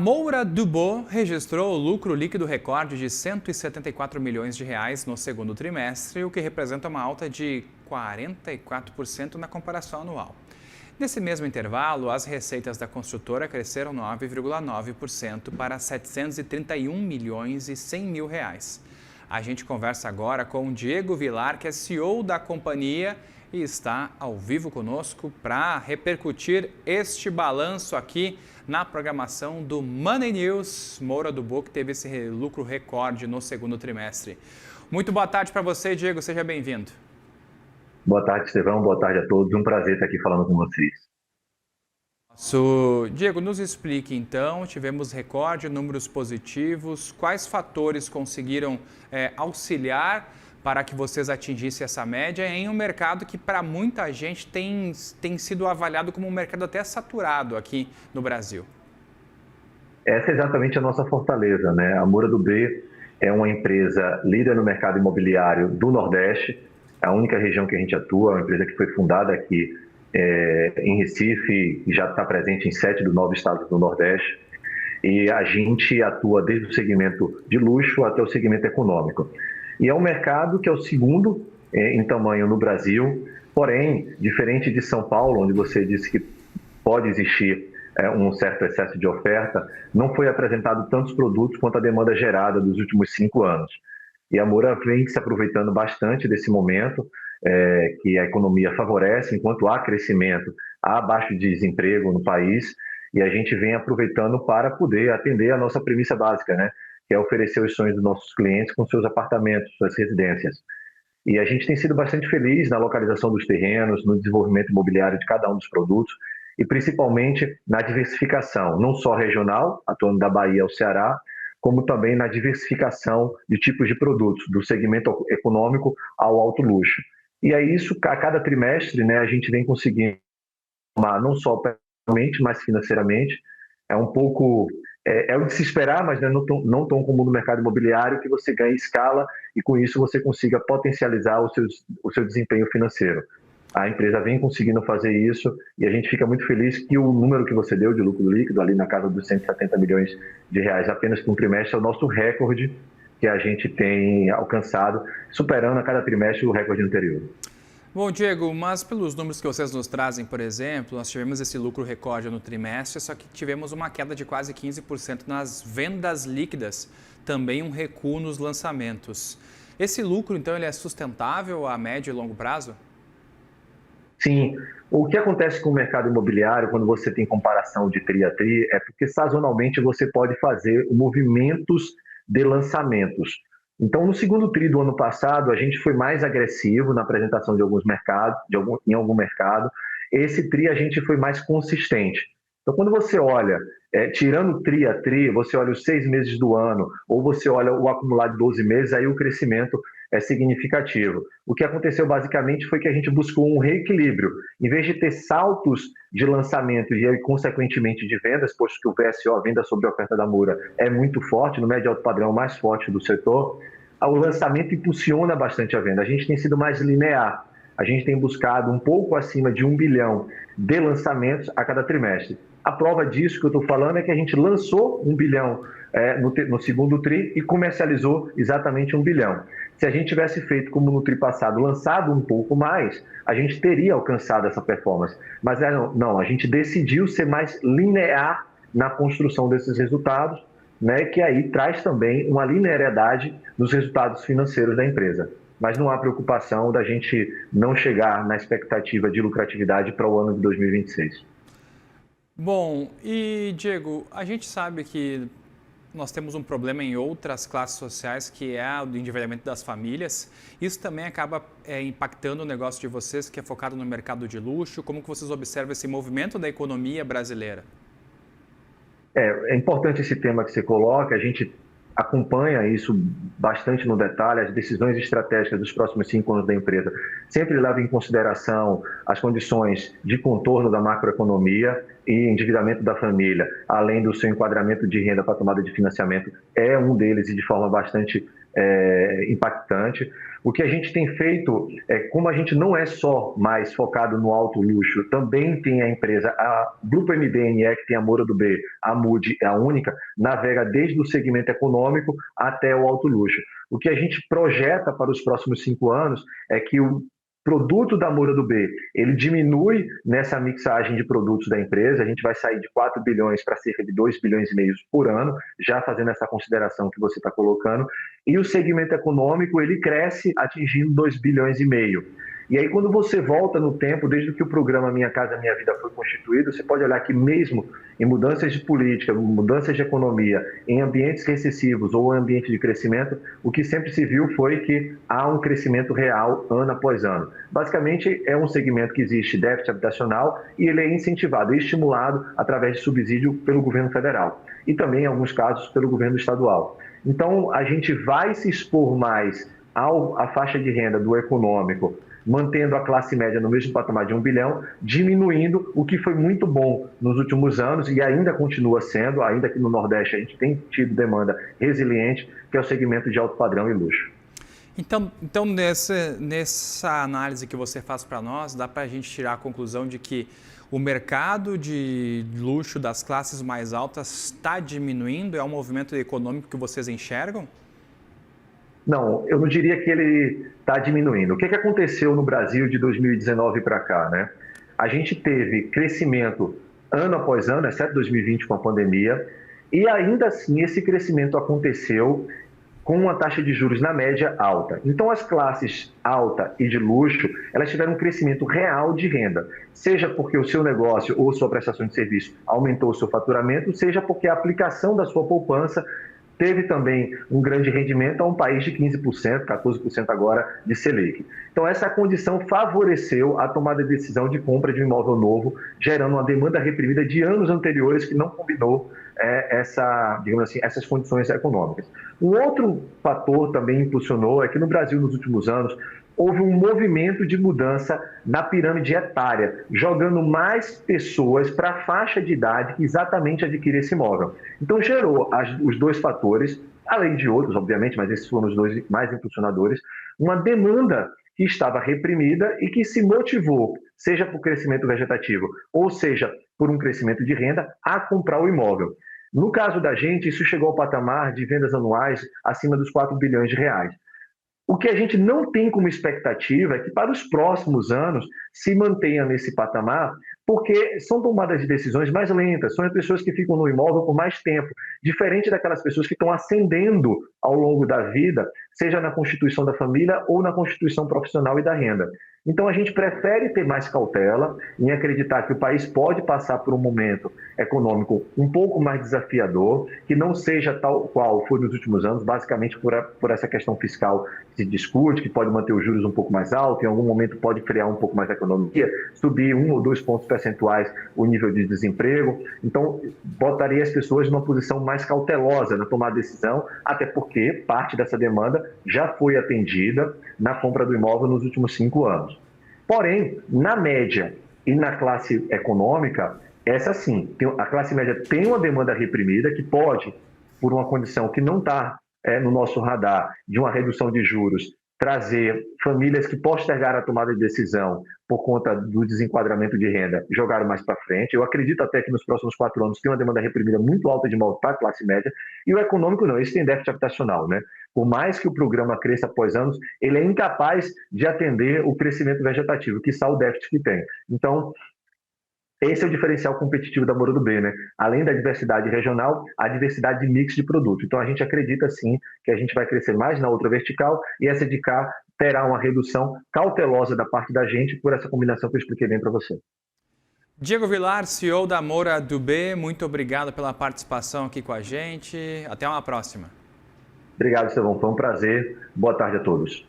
Moura Dubeux registrou o lucro líquido recorde de 174 milhões de reais no segundo trimestre, o que representa uma alta de 44% na comparação anual. Nesse mesmo intervalo, as receitas da construtora cresceram 9,9% para 731 milhões e 100 mil reais. A gente conversa agora com o Diego Vilar, que é CEO da companhia e está ao vivo conosco para repercutir este balanço aqui na programação do Money News. Moura Dubeux, que teve esse lucro recorde no segundo trimestre. Muito boa tarde para você, Diego, seja bem-vindo. Boa tarde, Estevão. Boa tarde a todos. Um prazer estar aqui falando com vocês. Diego, nos explique então, tivemos recorde, números positivos, quais fatores conseguiram auxiliar para que vocês atingissem essa média em um mercado que para muita gente tem sido avaliado como um mercado até saturado aqui no Brasil? Essa é exatamente a nossa fortaleza, né? A Moura Dubeux é uma empresa líder no mercado imobiliário do Nordeste, a única região que a gente atua, uma empresa que foi fundada aqui em Recife e já está presente em 7 dos 9 estados do Nordeste. E a gente atua desde o segmento de luxo até o segmento econômico. E é um mercado que é o segundo em tamanho no Brasil, porém, diferente de São Paulo, onde você disse que pode existir um certo excesso de oferta, não foi apresentado tantos produtos quanto a demanda gerada dos últimos 5 anos. E a Moura vem se aproveitando bastante desse momento, que a economia favorece, enquanto há crescimento, há baixo desemprego no país, e a gente vem aproveitando para poder atender a nossa premissa básica, né? Que é oferecer os sonhos dos nossos clientes com seus apartamentos, suas residências. E a gente tem sido bastante feliz na localização dos terrenos, no desenvolvimento imobiliário de cada um dos produtos e principalmente na diversificação, não só regional, atuando da Bahia ao Ceará, como também na diversificação de tipos de produtos, do segmento econômico ao alto luxo. E é isso, a cada trimestre, né, a gente vem conseguindo, não só operacionalmente, mas financeiramente. É um pouco... É o de se esperar, mas não tão comum no mercado imobiliário, que você ganhe escala e com isso você consiga potencializar o seu desempenho financeiro. A empresa vem conseguindo fazer isso e a gente fica muito feliz que o número que você deu de lucro líquido, ali na casa dos 170 milhões de reais apenas por um trimestre, é o nosso recorde que a gente tem alcançado, superando a cada trimestre o recorde anterior. Bom, Diego, mas pelos números que vocês nos trazem, por exemplo, nós tivemos esse lucro recorde no trimestre, só que tivemos uma queda de quase 15% nas vendas líquidas, também um recuo nos lançamentos. Esse lucro, então, ele é sustentável a médio e longo prazo? Sim. O que acontece com o mercado imobiliário, quando você tem comparação de TRI a TRI, é porque sazonalmente você pode fazer movimentos de lançamentos. Então, no segundo TRI do ano passado, a gente foi mais agressivo na apresentação de alguns mercados, em algum mercado. Esse TRI a gente foi mais consistente. Então, quando você olha, tirando TRI a TRI, você olha os 6 meses do ano, ou você olha o acumulado de 12 meses, aí o crescimento é significativo. O que aconteceu basicamente foi que a gente buscou um reequilíbrio. Em vez de ter saltos de lançamento e, consequentemente, de vendas, posto que o VSO, a venda sobre a oferta da Moura, é muito forte, no médio alto padrão mais forte do setor, o lançamento impulsiona bastante a venda. A gente tem sido mais linear. A gente tem buscado um pouco acima de 1 bilhão de lançamentos a cada trimestre. A prova disso que eu estou falando é que a gente lançou 1 bilhão no segundo TRI e comercializou exatamente 1 bilhão. Se a gente tivesse feito como no TRI passado, lançado um pouco mais, a gente teria alcançado essa performance. Mas não, a gente decidiu ser mais linear na construção desses resultados, né, que aí traz também uma linearidade nos resultados financeiros da empresa. Mas não há preocupação da gente não chegar na expectativa de lucratividade para o ano de 2026. Bom, e Diego, a gente sabe que nós temos um problema em outras classes sociais, que é o do endividamento das famílias. Isso também acaba impactando o negócio de vocês, que é focado no mercado de luxo. Como que vocês observam esse movimento da economia brasileira? É importante esse tema que você coloca, a gente acompanha isso bastante no detalhe, as decisões estratégicas dos próximos 5 anos da empresa sempre levam em consideração as condições de contorno da macroeconomia e endividamento da família, além do seu enquadramento de renda para tomada de financiamento, é um deles e de forma bastante impactante. O que a gente tem feito, como a gente não é só mais focado no alto luxo, também tem a empresa, a Grupo MDNE, que tem a Moura do B, a Mood, a Única, navega desde o segmento econômico até o alto luxo. O que a gente projeta para os próximos 5 anos é que o produto da Moura do B, ele diminui nessa mixagem de produtos da empresa, a gente vai sair de 4 bilhões para cerca de 2 bilhões e meio por ano, já fazendo essa consideração que você está colocando, e o segmento econômico, ele cresce atingindo 2 bilhões e meio. E aí, quando você volta no tempo, desde que o programa Minha Casa Minha Vida foi constituído, você pode olhar que mesmo em mudanças de política, mudanças de economia, em ambientes recessivos ou ambiente de crescimento, o que sempre se viu foi que há um crescimento real ano após ano. Basicamente, é um segmento que existe déficit habitacional e ele é incentivado e estimulado através de subsídio pelo governo federal e também, em alguns casos, pelo governo estadual. Então, a gente vai se expor mais à faixa de renda do econômico, mantendo a classe média no mesmo patamar de 1 bilhão, diminuindo o que foi muito bom nos últimos anos e ainda continua sendo, ainda que no Nordeste a gente tem tido demanda resiliente, que é o segmento de alto padrão e luxo. Então nessa análise que você faz para nós, dá para a gente tirar a conclusão de que o mercado de luxo das classes mais altas está diminuindo? É um movimento econômico que vocês enxergam? Não, eu não diria que ele está diminuindo. O que aconteceu no Brasil de 2019 para cá, né? A gente teve crescimento ano após ano, exceto 2020 com a pandemia, e ainda assim esse crescimento aconteceu com uma taxa de juros na média alta. Então as classes alta e de luxo, elas tiveram um crescimento real de renda, seja porque o seu negócio ou sua prestação de serviço aumentou o seu faturamento, seja porque a aplicação da sua poupança teve também um grande rendimento a um país de 15%, 14% agora de Selic. Então, essa condição favoreceu a tomada de decisão de compra de um imóvel novo, gerando uma demanda reprimida de anos anteriores que não combinou essas condições econômicas. Um outro fator também impulsionou é que no Brasil, nos últimos anos, houve um movimento de mudança na pirâmide etária, jogando mais pessoas para a faixa de idade que exatamente adquire esse imóvel. Então, gerou os dois fatores, além de outros, obviamente, mas esses foram os dois mais impulsionadores, uma demanda que estava reprimida e que se motivou, seja por crescimento vegetativo, ou seja, por um crescimento de renda, a comprar o imóvel. No caso da gente, isso chegou ao patamar de vendas anuais acima dos 4 bilhões de reais. O que a gente não tem como expectativa é que para os próximos anos se mantenha nesse patamar, porque são tomadas de decisões mais lentas, são as pessoas que ficam no imóvel por mais tempo, diferente daquelas pessoas que estão ascendendo ao longo da vida, seja na constituição da família ou na constituição profissional e da renda. Então a gente prefere ter mais cautela em acreditar que o país pode passar por um momento econômico um pouco mais desafiador, que não seja tal qual foi nos últimos anos, basicamente por essa questão fiscal que se discute, que pode manter os juros um pouco mais altos, em algum momento pode frear um pouco mais a economia, subir 1 ou 2 pontos percentuais o nível de desemprego. Então, botaria as pessoas numa posição mais cautelosa na tomada de decisão, até porque parte dessa demanda já foi atendida na compra do imóvel nos últimos 5 anos. Porém, na média e na classe econômica, essa sim, a classe média tem uma demanda reprimida que pode, por uma condição que não está no nosso radar, de uma redução de juros, trazer famílias que postergaram a tomada de decisão por conta do desenquadramento de renda, jogaram mais para frente. Eu acredito até que nos próximos 4 anos tem uma demanda reprimida muito alta de imóvel para a classe média, e o econômico não, esse tem déficit habitacional, né? Por mais que o programa cresça após anos, ele é incapaz de atender o crescimento vegetativo, que está o déficit que tem. Então, esse é o diferencial competitivo da Moura do B, né? Além da diversidade regional, a diversidade de mix de produto. Então, a gente acredita, sim, que a gente vai crescer mais na outra vertical e essa de cá terá uma redução cautelosa da parte da gente por essa combinação que eu expliquei bem para você. Diego Villar, CEO da Moura do B, muito obrigado pela participação aqui com a gente. Até uma próxima. Obrigado, Estevão. Foi um prazer. Boa tarde a todos.